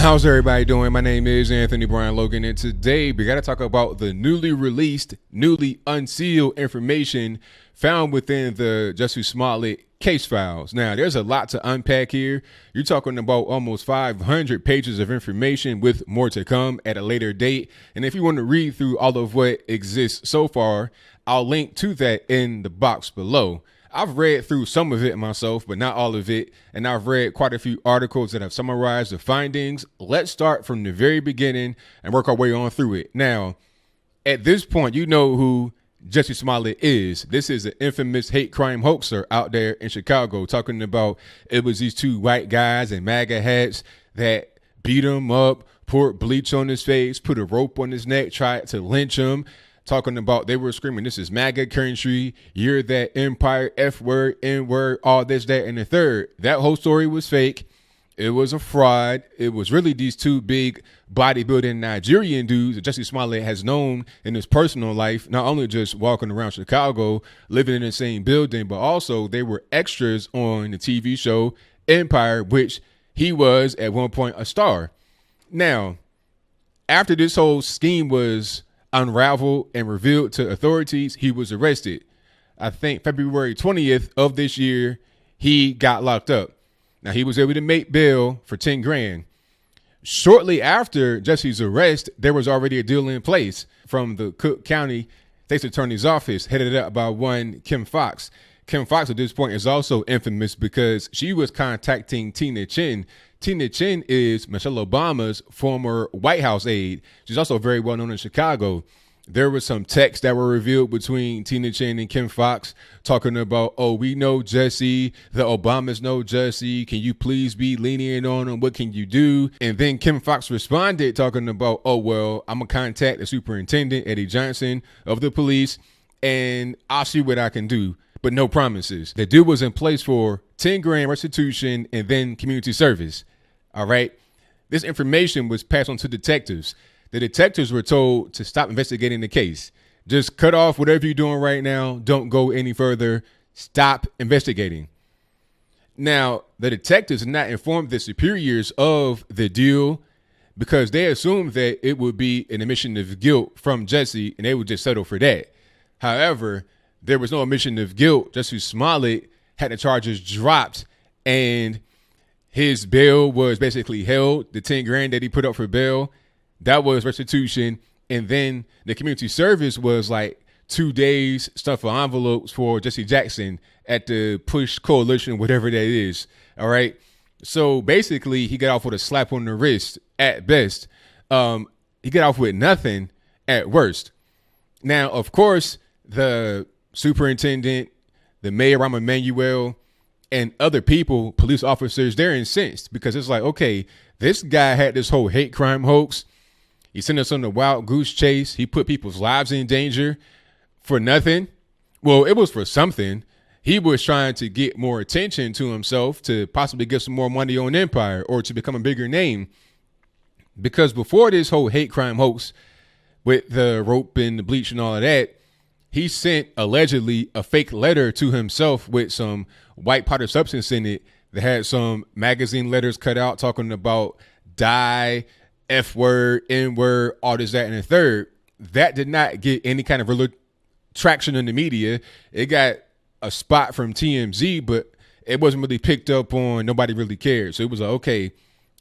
How's everybody doing? My name is Anthony Brian Logan, and today we got to talk about the newly released, newly unsealed information found within the Jussie Smollett case files. Now, there's a lot to unpack here. You're talking about almost 500 pages of information with more to come at a later date. And if you want to read through all of what exists so far, I'll link to that in the box below. I've read through some of it myself, but not all of it. And I've read quite a few articles that have summarized the findings. Let's start from the very beginning and work our way on through it. Now, at this point, you know who Jussie Smollett is. This is an infamous hate crime hoaxer out there in Chicago, talking about it was these two white guys in MAGA hats that beat him up, poured bleach on his face, put a rope on his neck, tried to lynch him. Talking about they were screaming, this is MAGA country, you're that empire, F word, N word, all this, that, and the third. That whole story was fake. It was a fraud. It was really these two big bodybuilding Nigerian dudes that Jussie Smollett has known in his personal life, not only just walking around Chicago, living in the same building, but also they were extras on the TV show Empire, which he was at one point a star. Now, after this whole scheme was unraveled and revealed to authorities, he was arrested. I think February 20th of this year, he got locked up. Now, he was able to make bail for 10 grand. Shortly after Jussie's arrest, there was already a deal in place from the Cook County State's Attorney's Office, headed up by one Kim Foxx. Kim Foxx at this point is also infamous because she was contacting Tina Chin. Tina Chin is Michelle Obama's former White House aide. She's also very well known in Chicago. There was some texts that were revealed between Tina Chin and Kim Foxx talking about, oh, we know Jussie, the Obamas know Jussie. Can you please be lenient on him? What can you do? And then Kim Foxx responded talking about, oh, well, I'm going to contact the superintendent, Eddie Johnson of the police, and I'll see what I can do. But no promises. The deal was in place for 10 grand restitution and then community service. All right. This information was passed on to detectives. The detectives were told to stop investigating the case. Just cut off whatever you're doing right now. Don't go any further. Stop investigating. Now, the detectives did not inform the superiors of the deal because they assumed that it would be an admission of guilt from Jussie and they would just settle for that. However, there was no admission of guilt. Jussie Smollett had the charges dropped and his bail was basically held. The 10 grand that he put up for bail, that was restitution. And then the community service was like 2 days stuff for envelopes for Jesse Jackson at the Push Coalition, whatever that is. All right. So basically he got off with a slap on the wrist at best. He got off with nothing at worst. Now, of course, the superintendent, the mayor, Rahm Emanuel, and other people, police officers, they're incensed because it's like, okay, this guy had this whole hate crime hoax. He sent us on the wild goose chase. He put people's lives in danger for nothing. Well, it was for something. He was trying to get more attention to himself to possibly get some more money on Empire or to become a bigger name. Because before this whole hate crime hoax with the rope and the bleach and all of that, he sent allegedly a fake letter to himself with some white powder substance in it that had some magazine letters cut out talking about die, F word, N word, all this, that, and the third. That did not get any kind of real traction in the media. It got a spot from TMZ, but it wasn't really picked up on. Nobody really cared. So it was like, okay,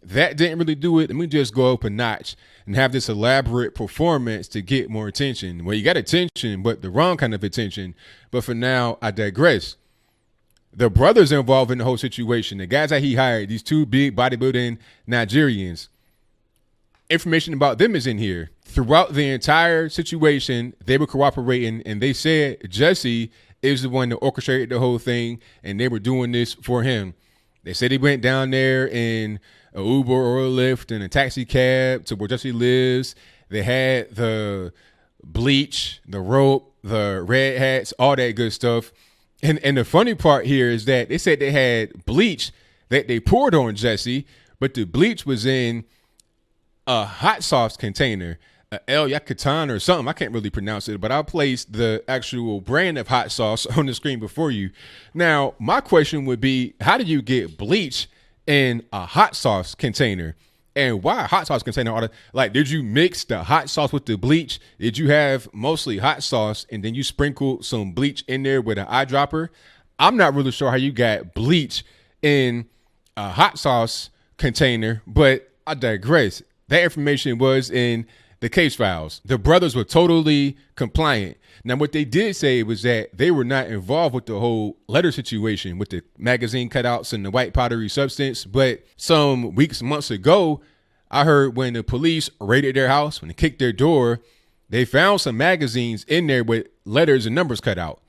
that didn't really do it. Let me just go up a notch and have this elaborate performance to get more attention. Well, you got attention, but the wrong kind of attention. But for now, I digress. The brothers involved in the whole situation, the guys that he hired, these two big bodybuilding Nigerians, information about them is in here. Throughout the entire situation, they were cooperating, and they said Jussie is the one that orchestrated the whole thing, and they were doing this for him. They said he went down there in a Uber or a Lyft and a taxi cab to where Jussie lives. They had the bleach, the rope, the red hats, all that good stuff. And the funny part here is that they said they had bleach that they poured on Jussie, but the bleach was in a hot sauce container, El Yucatan or something. I can't really pronounce it, but I'll place the actual brand of hot sauce on the screen before you. Now, my question would be, how do you get bleach in a hot sauce container? And why a hot sauce container? Like, did you mix the hot sauce with the bleach? Did you have mostly hot sauce and then you sprinkled some bleach in there with an eyedropper? I'm not really sure how you got bleach in a hot sauce container, but I digress. That information was in the case files. The brothers were totally compliant. Now, what they did say was that they were not involved with the whole letter situation with the magazine cutouts and the white powdery substance. But some weeks, months ago, I heard when the police raided their house, when they kicked their door, they found some magazines in there with letters and numbers cut out.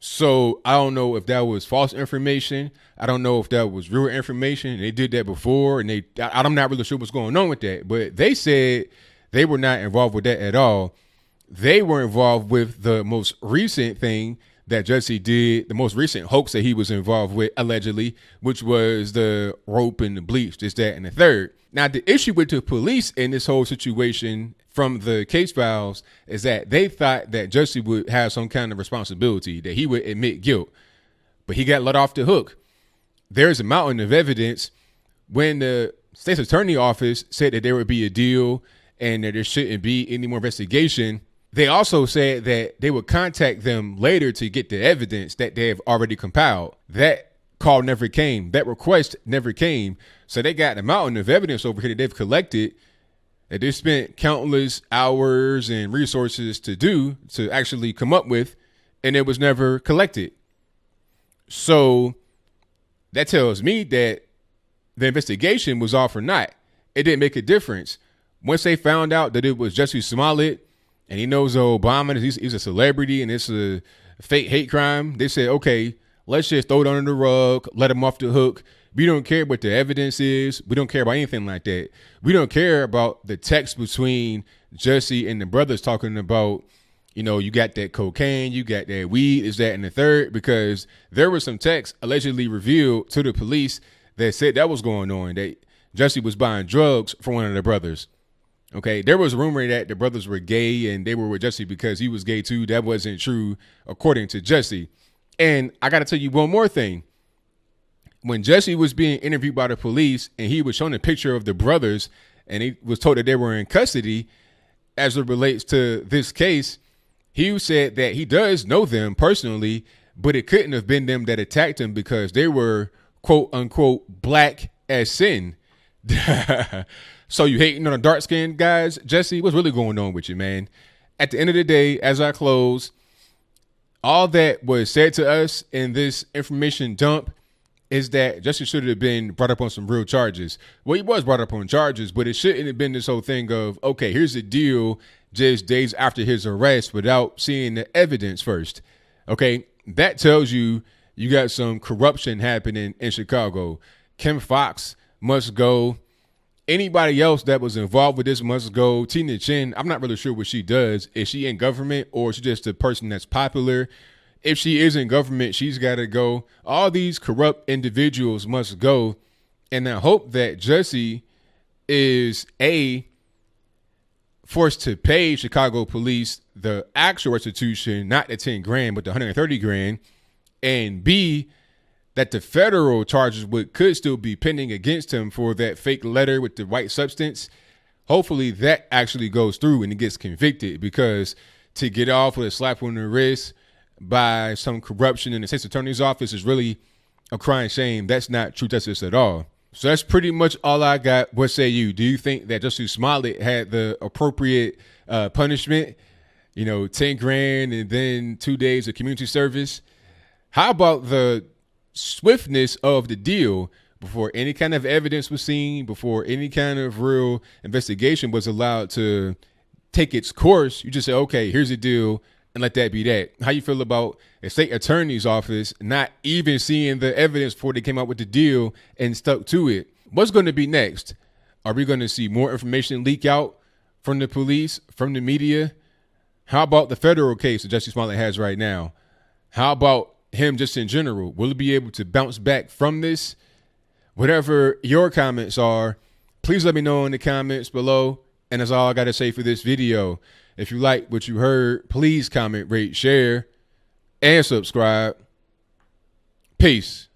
So I don't know if that was false information. I don't know if that was real information. They did that before, and I'm not really sure what's going on with that. But they said they were not involved with that at all. They were involved with the most recent thing that Jussie did, the most recent hoax that he was involved with, allegedly, which was the rope and the bleach, this, that, and the third. Now, the issue with the police in this whole situation from the case files is that they thought that Jussie would have some kind of responsibility, that he would admit guilt, but he got let off the hook. There's a mountain of evidence. When the state's attorney office said that there would be a deal and that there shouldn't be any more investigation, they also said that they would contact them later to get the evidence that they have already compiled. That call never came. That request never came. So they got a mountain of evidence over here that they've collected, that they spent countless hours and resources to actually come up with, and it was never collected. So that tells me that the investigation was off or not. It didn't make a difference. Once they found out that it was Jussie Smollett, and he knows Obama, he's a celebrity and it's a fake hate crime, they said, okay, let's just throw it under the rug, let him off the hook. We don't care what the evidence is. We don't care about anything like that. We don't care about the text between Jussie and the brothers talking about, you know, you got that cocaine, you got that weed, is that and the third, because there was some text allegedly revealed to the police that said that was going on, that Jussie was buying drugs for one of the brothers. Okay, there was a rumor that the brothers were gay and they were with Jussie because he was gay too. That wasn't true, according to Jussie. And I got to tell you one more thing. When Jussie was being interviewed by the police and he was shown a picture of the brothers and he was told that they were in custody, as it relates to this case, he said that he does know them personally, but it couldn't have been them that attacked him because they were, quote unquote, black as sin. So you hating on the dark skinned guys, Jussie? What's really going on with you, man? At the end of the day, as I close, all that was said to us in this information dump is that Jussie should have been brought up on some real charges. Well, he was brought up on charges, but it shouldn't have been this whole thing of, okay, here's the deal just days after his arrest without seeing the evidence first. Okay, that tells you you got some corruption happening in Chicago. Kim Foxx must go. Anybody else that was involved with this must go. Tina Chin, I'm not really sure what she does. Is she in government or is she just a person that's popular? If she is in government, she's got to go. All these corrupt individuals must go. And I hope that Jussie is forced to pay Chicago police the actual restitution, not the 10 grand, but the 130 grand. And B, that the federal charges could still be pending against him for that fake letter with the white substance. Hopefully that actually goes through and he gets convicted, because to get off with a slap on the wrist by some corruption in the state's attorney's office is really a crying shame. That's not true justice at all. So that's pretty much all I got. What say you? Do you think that Jussie Smollett had the appropriate punishment? 10 grand and then 2 days of community service. How about the swiftness of the deal before any kind of evidence was seen, before any kind of real investigation was allowed to take its course? You just say, okay, here's the deal, and let that be that. How you feel about a state attorney's office not even seeing the evidence before they came out with the deal and stuck to it? What's going to be next? Are we going to see more information leak out from the police, from the media? How about the federal case that Jussie Smollett has right now? How about him just in general? Will he be able to bounce back from this? Whatever your comments are, please let me know in the comments below. And that's all I got to say for this video. If you like what you heard, please comment, rate, share, and subscribe. Peace.